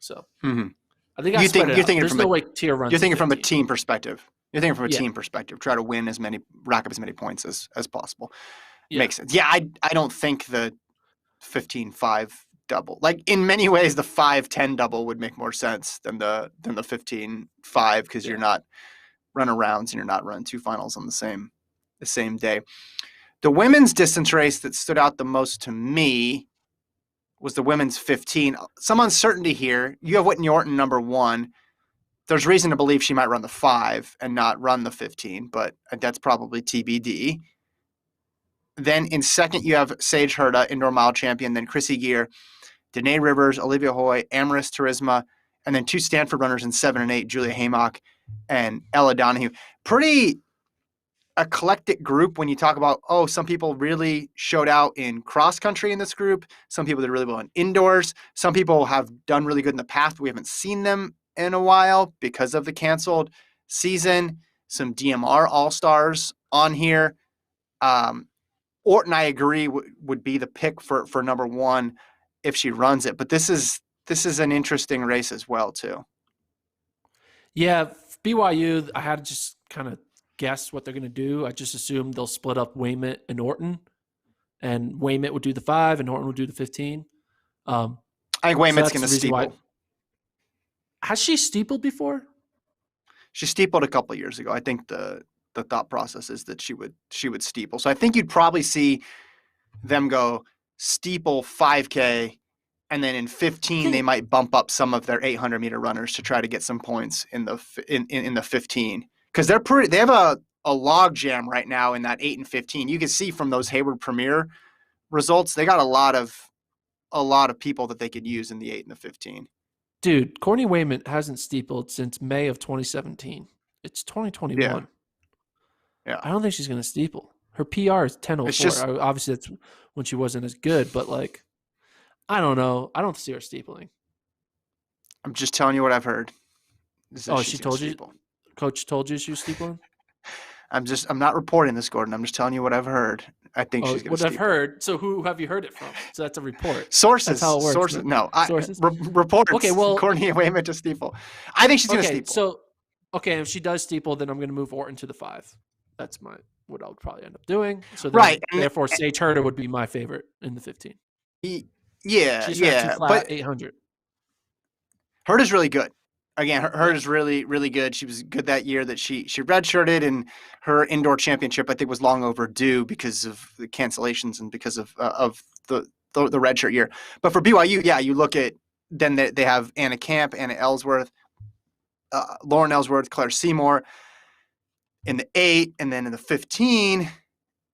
So Mm-hmm. I think I spread it You're out. thinking There's from no way Tier you're runs the thinking from a 15. team perspective. You're thinking from a Yeah, team perspective. Try to rack up as many points as possible. yeah. Makes sense. Yeah, I don't think the 15-5 double. Like in many ways, the 5-10 double would make more sense than the 15-5 because Yeah. you're not running rounds and you're not running 2 finals on the same day. The women's distance race that stood out the most to me was the women's 15. Some uncertainty here. You have Whitney Orton number 1. There's reason to believe she might run the 5 and not run the 15, but that's probably TBD. Then in second, you have Sage Herda, indoor mile champion, then Chrissy Gear, Danae Rivers, Olivia Hoy, Amaris Turisma, and then 2 Stanford runners in 7 and 8, Julia Haymock and Ella Donahue. Pretty eclectic group when you talk about, some people really showed out in cross country in this group. Some people did really well in indoors. Some people have done really good in the past, but we haven't seen them in a while because of the canceled season. Some DMR All-Stars on here. Orton, I agree, would be the pick for number 1 if she runs it. But this is an interesting race as well, too. Yeah, BYU, I had to just kind of guess what they're going to do. I just assumed they'll split up Waymit and Orton, and Waymit would do the 5 and Orton would do the 15. I think Waymit's going to steeple. Has she steepled before? She steepled a couple of years ago. I think the thought process is that she would steeple. So I think you'd probably see them go steeple 5K, and then in 15 they might bump up some of their 800-meter runners to try to get some points in the 15 because they have a log jam right now in that 8 and 15. You can see from those Hayward Premier results they got a lot of people that they could use in the 8 and the 15. Dude, Courtney Waymit hasn't steepled since May of 2017. It's 2021. Yeah. I don't think she's going to steeple. Her PR is 10:04. Obviously, that's when she wasn't as good, but I don't know. I don't see her steepling. I'm just telling you what I've heard. She told you? Coach told you she was steepling? I'm not reporting this, Gordon. I'm just telling you what I've heard. I think she's going to steeple. What I've heard. So who have you heard it from? So that's a report. Sources. That's how it works. Sources. No. Sources. Reports. Okay, well. Courtney Waymit to steeple. I think she's going to steeple. So, if she does steeple, then I'm going to move Orton to the 5. That's what I would probably end up doing. So then, therefore, Sage Herder would be my favorite in the 15. Yeah. She's not too flat, 800. Herder's really good. Again, Herder's really, really good. She was good that year that she redshirted, and her indoor championship I think was long overdue because of the cancellations and because of the redshirt year. But for BYU, you look at then they have Anna Camp, Anna Ellsworth, Lauren Ellsworth, Claire Seymour in the 8, and then in the 15.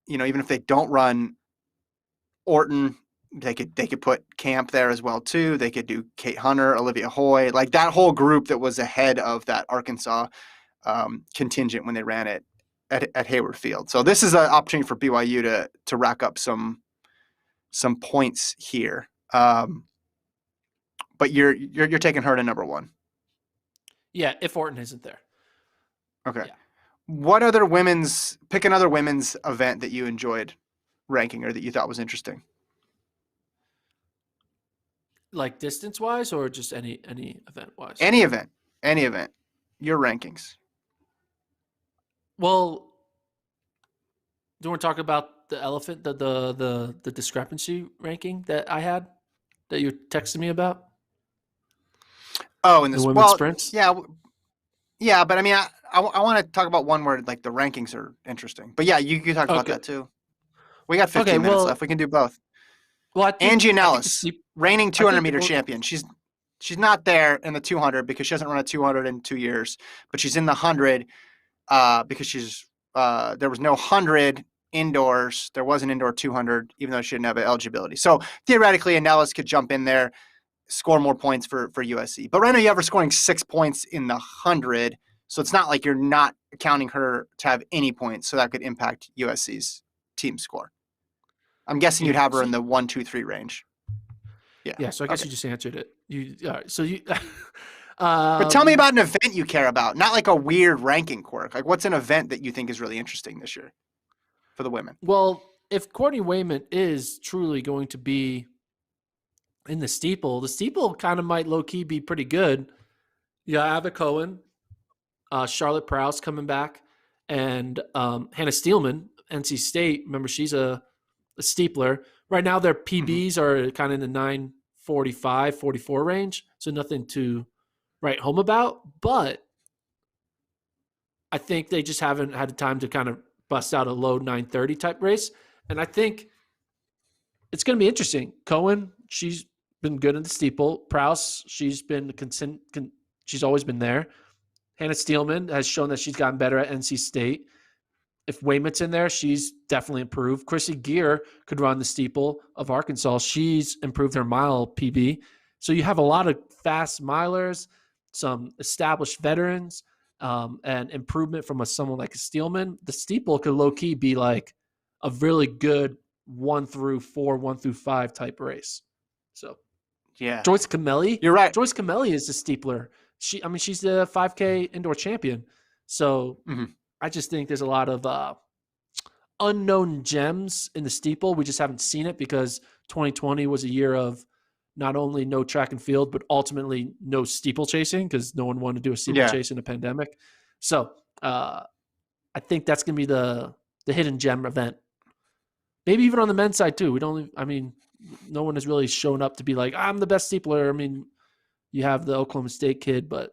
Even if they don't run Orton, they could put Camp there as well too. They could do Kate Hunter, Olivia Hoy, like that whole group that was ahead of that Arkansas contingent when they ran it at Hayward Field. So this is an opportunity for BYU to rack up some points here. But you're taking her to number 1. Yeah, if Orton isn't there. Okay. Yeah. What pick another women's event that you enjoyed ranking or that you thought was interesting? Like distance-wise or just any event-wise? Any event. Your rankings. Well, do you want to talk about the elephant, the discrepancy ranking that I had that you texted me about? Oh, in the women's sprints? Yeah, but I mean, I want to talk about one where like the rankings are interesting. But yeah, you can talk about that too. We got 15 minutes left. We can do both. Well, Angie Nellis, reigning 200-meter champion. She's not there in the 200 because she hasn't run a 200 in 2 years, but she's in the 100 because there was no 100 indoors. There was an indoor 200, even though she didn't have eligibility. So theoretically, Anellis could jump in there, score more points for USC. But right now you have her scoring 6 points in the 100. So it's not like you're not counting her to have any points. So that could impact USC's team score. I'm guessing you'd have her in the 1, 2, 3 range. Yeah. So I guess you just answered it. But tell me about an event you care about, not like a weird ranking quirk. Like, what's an event that you think is really interesting this year for the women? Well, if Courtney Wayment is truly going to be in the steeple kind of might low-key be pretty good. Yeah, Ava Cohen, Charlotte Prowse coming back, and Hannah Steelman, NC State. Remember, she's a steepler. Right now, their PBs are kind of in the 945, 44 range, so nothing to write home about. But I think they just haven't had the time to kind of bust out a low 930 type race. And I think it's going to be interesting. Cohen, she's been good in the steeple. Prowse, she's been she's always been there. Hannah Steelman has shown that she's gotten better at NC State. If Wayment's in there, she's definitely improved. Chrissy Gear could run the steeple of Arkansas. She's improved her mile PB. So you have a lot of fast milers, some established veterans, and improvement from someone like a Steelman. The steeple could low-key be like a really good 1 through 4, 1 through 5 type race. So, yeah. Joyce Camelli. You're right. Joyce Camelli is a steepler. She's the 5K indoor champion. So I just think there's a lot of unknown gems in the steeple. We just haven't seen it because 2020 was a year of not only no track and field, but ultimately no steeple chasing because no one wanted to do a steeple chase in a pandemic. So I think that's going to be the hidden gem event. Maybe even on the men's side too. No one has really shown up to be like, I'm the best steepler. I mean, you have the Oklahoma State kid, but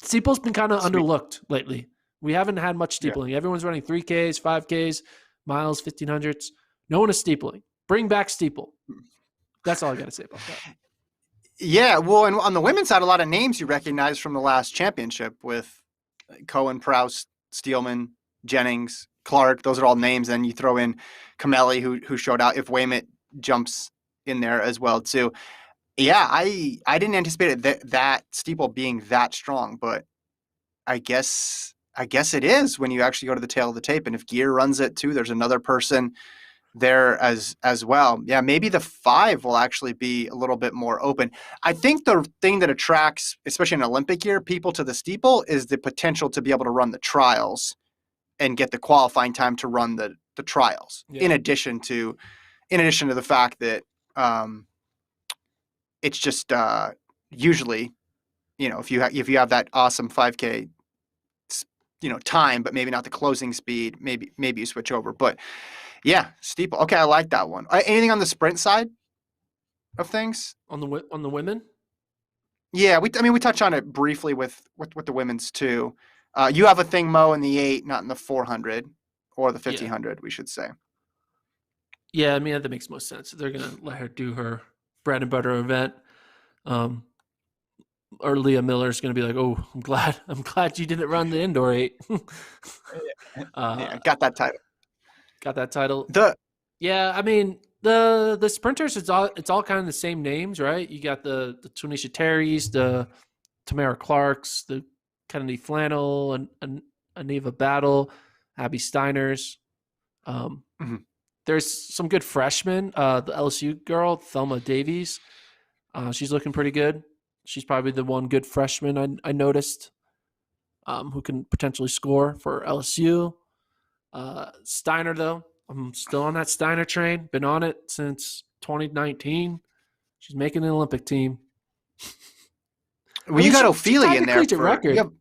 steeple's been kind of underlooked lately. We haven't had much steepling. Yeah. Everyone's running 3Ks, 5Ks, miles, 1500s. No one is steepling. Bring back steeple. That's all I got to say about that. Yeah, well, and on the women's side, a lot of names you recognize from the last championship with Cohen, Prowse, Steelman, Jennings, Clark. Those are all names. And you throw in Camelli, who showed out if Wayment jumps in there as well too. Yeah, I didn't anticipate that steeple being that strong, but I guess it is when you actually go to the tail of the tape. And if Gear runs it too, there's another person there as well. Yeah, maybe the 5 will actually be a little bit more open. I think the thing that attracts, especially in an Olympic year, people to the steeple is the potential to be able to run the trials and get the qualifying time to run the trials. Yeah. In addition to the fact that it's just usually, if you have that awesome 5K time, but maybe not the closing speed, maybe you switch over. But yeah, steeple. Okay, I like that one. Anything on the sprint side of things? On the women? Yeah, we touched on it briefly with the women's too. You have a thing, Mo, in the 8, not in the 400 or the 1500, we should say. Yeah, I mean that makes most sense. They're gonna let her do her bread and butter event. Or Leah Miller's gonna be like, "Oh, I'm glad you didn't run the indoor 8." Got that title. I mean the sprinters. It's all kind of the same names, right? You got the Tanisha Terrys, the Tamara Clarks, the Kennedy Flannel, and Aniva Battle, Abby Steiners. There's some good freshmen. The LSU girl, Thelma Davies, she's looking pretty good. She's probably the one good freshman I noticed who can potentially score for LSU. Steiner, though, I'm still on that Steiner train. Been on it since 2019. She's making an Olympic team. Well, you got Ophelia in there. Record.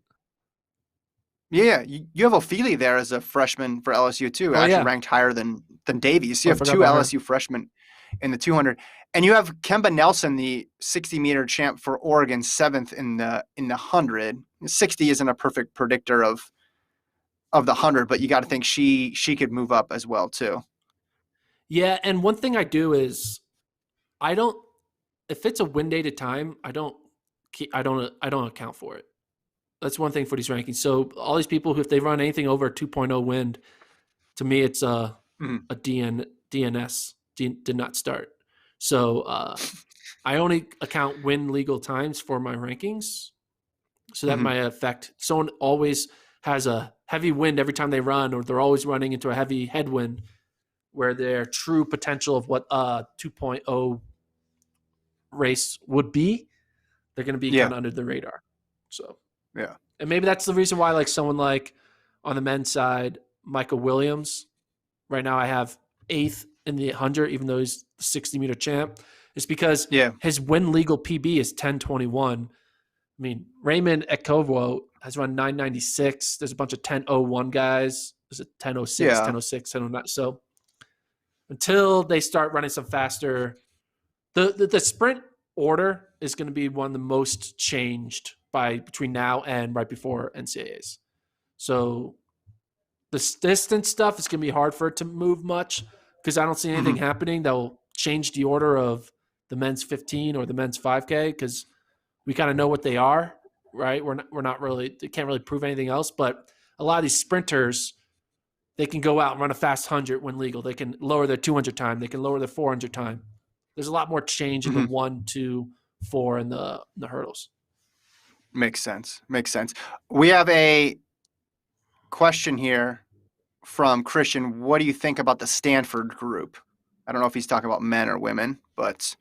You have Ophelia there as a freshman for LSU too. Actually ranked higher than Davies. So you have 2 LSU freshmen in the 200, and you have Kemba Nelson, the 60-meter champ for Oregon, 7th in the 100. 60 isn't a perfect predictor of the 100, but you got to think she could move up as well too. Yeah, and one thing I do is if it's a wind dated time, I don't account for it. That's one thing for these rankings. So all these people who, if they run anything over a 2.0 wind, To me, it's a Mhm. DNS, did not start. So I only account win legal times for my rankings. So that Mhm. might affect. Someone always has a heavy wind every time they run, or they're always running into a heavy headwind where their true potential of what a 2.0 race would be, they're going to be Yeah. kind of under the radar. So, Yeah. and maybe that's the reason why, like someone like on the men's side, Michael Williams, right now I have 8th in the 100, even though he's the 60-meter champ. It's because Yeah. his win legal PB is 10:21. I mean, Raymond Ekovo has run 9:96. There's a bunch of 10:01 guys. There's a 10:06, Yeah. 10:06, 10:09. So until they start running some faster, the sprint order is going to be one of the most changed by between now and right before NCAAs. So the distance stuff is going to be hard for it to move much because I don't see anything Mhm. happening that will change the order of the men's 15 or the men's 5K because we kind of know what they are, right? We're not really, they can't really prove anything else. But a lot of these sprinters, they can go out and run a fast 100 when legal. They can lower their 200 time. They can lower their 400 time. There's a lot more change in the Mhm. 1, 2, 4 and the hurdles. Makes sense. Makes sense. We have a question here from Christian. What do you think about the Stanford group? I don't know if he's talking about men or women, but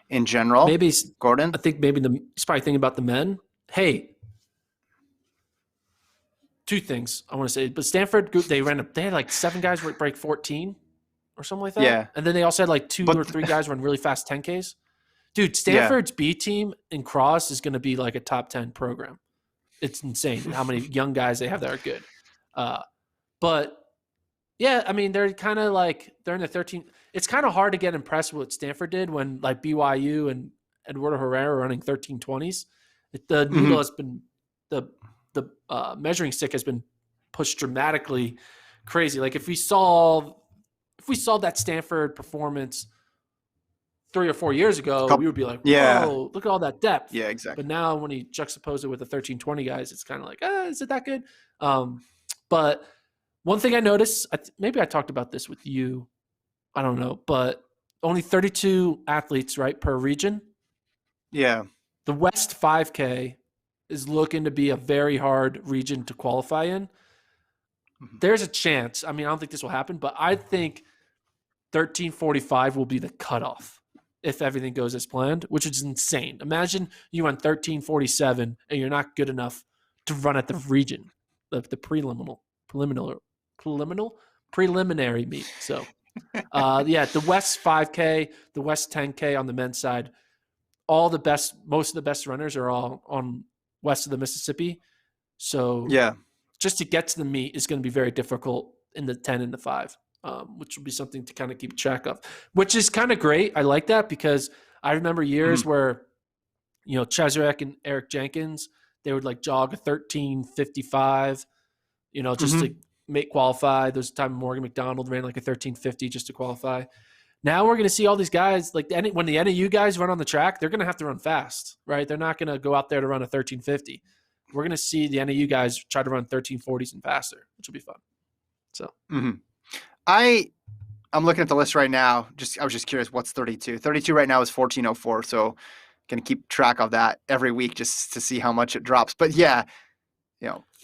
in general, Maybe Gordon? I think maybe he's probably thinking about the men. Hey, two things I want to say. But Stanford group, they had like 7 guys break 14 or something like that. Yeah. And then they also had like 2 or But 3 guys run really fast 10Ks. Dude, yeah. Stanford's B team in cross is going to be like a top 10 program. It's insane how many young guys they have that are good. But yeah, I mean, they're kind of like, they're in the 13. It's kind of hard to get impressed with what Stanford did when like BYU and Eduardo Herrera are running 1320s. The needle Mhm. has been, the measuring stick has been pushed dramatically crazy. Like if we saw that Stanford performance 3 or 4 years ago, we would be like, Yeah. whoa, look at all that depth. Yeah, But exactly. now when you juxtapose it with the 1320 guys, it's kind of like, is it that good? But one thing I noticed, maybe I talked about this with you, I don't know, but only 32 athletes, right, per region. Yeah. The West 5K is looking to be a very hard region to qualify in. Mhm. There's a chance. I mean, I don't think this will happen, but I think 13:45 will be the cutoff if everything goes as planned, which is insane. Imagine you run 13:47 and you're not good enough to run at the region, the preliminary meet. So, yeah, the West 5K, the West 10K on the men's side, most of the best runners are all on west of the Mississippi. So Yeah. just to get to the meet is going to be very difficult in the 10 and the 5, which will be something to kind of keep track of, which is kind of great. I like that because I remember years Mhm. where, Chesarek and Eric Jenkins, they would like jog a 13:55, just to Mhm. make qualify. There's a time Morgan McDonald ran like a 13:50 just to qualify. Now we're going to see all these guys, like when the NAU guys run on the track, they're going to have to run fast, right? They're not going to go out there to run a 13:50. We're going to see the NAU guys try to run 13:40s and faster, which will be fun. So, Mhm. I'm looking at the list right now. I was just curious, what's 32? 32 right now is 1404. So going to keep track of that every week just to see how much it drops. But yeah,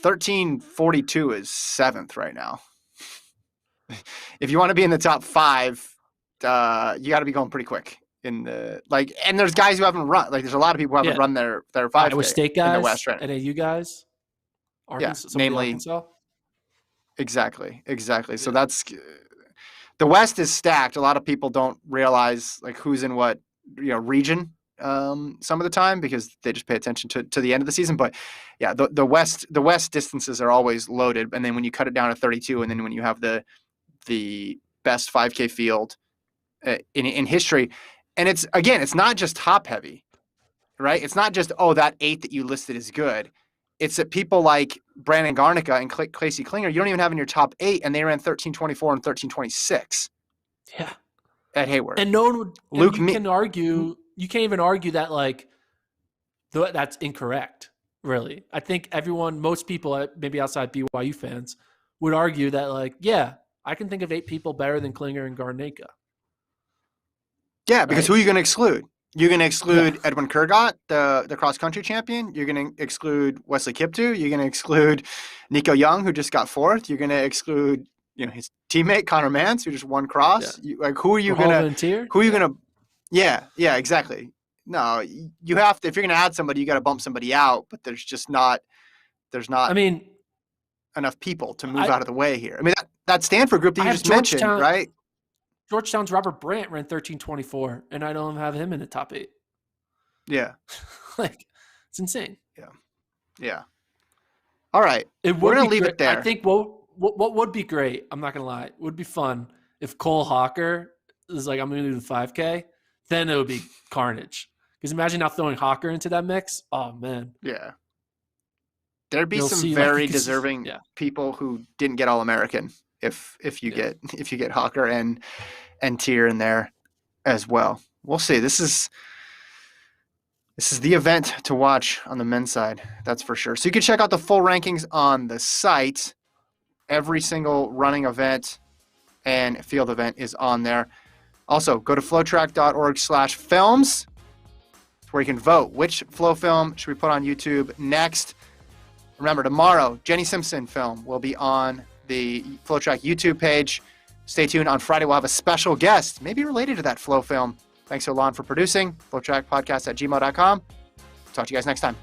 1342 is 7th right now. If you want to be in the top 5, you got to be going pretty quick in the and there's guys who haven't run. Like there's a lot of people who haven't yeah, run their Iowa 5K State in the guys, West right now. NAU guys, Yeah, Arkansas, some of the namely, Arkansas. exactly. So Yeah. that's the West is stacked. A lot of people don't realize like who's in what region some of the time because they just pay attention to the end of the season. But yeah, the West distances are always loaded, and then when you cut it down to 32, and then when you have the best 5K field in history, and it's not just top heavy, right? It's not just that 8 that you listed is good. It's that people like Brandon Garnica and Clasey Klinger, you don't even have in your top 8, and they ran 13:24 and 13:26. Yeah. At Hayward. And no one would, and Luke you can't even argue that like that's incorrect, really. I think most people, maybe outside BYU fans, would argue that like, yeah, I can think of 8 people better than Klinger and Garneka. Yeah, because who are you going to exclude? You're going to exclude Edwin Kurgat, the cross-country champion. You're going to exclude Wesley Kiptoo. You're going to exclude Nico Young, who just got 4th. You're going to exclude, his teammate Connor Mance, who just won cross. Yeah. Who are you going to? Yeah, exactly. No, you have to. If you're going to add somebody, you got to bump somebody out. But there's just not. There's not. I mean, enough people to move out of the way here. I mean, that Stanford group that you just mentioned, right? Georgetown's Robert Brandt ran 13:24, and I don't have him in the top 8. Yeah. It's insane. Yeah. All right. We're going to leave it there. I think what would be great, I'm not going to lie, would be fun if Cole Hawker is like, I'm going to do the 5K, then it would be carnage. Because imagine now throwing Hawker into that mix. Oh, man. Yeah. There'd be some very deserving people who didn't get All-American if you get Hawker and Tier in there as well. We'll see. This is the event to watch on the men's side. That's for sure. So you can check out the full rankings on the site. Every single running event and field event is on there. Also, go to FloTrack.org/films where you can vote which FloFilm should we put on YouTube next. Remember, tomorrow, Jenny Simpson film will be on the FloTrack YouTube page. Stay tuned. On Friday, we'll have a special guest, maybe related to that FloFilm. Thanks to Alon for producing. FloTrackPodcast@gmail.com. Talk to you guys next time.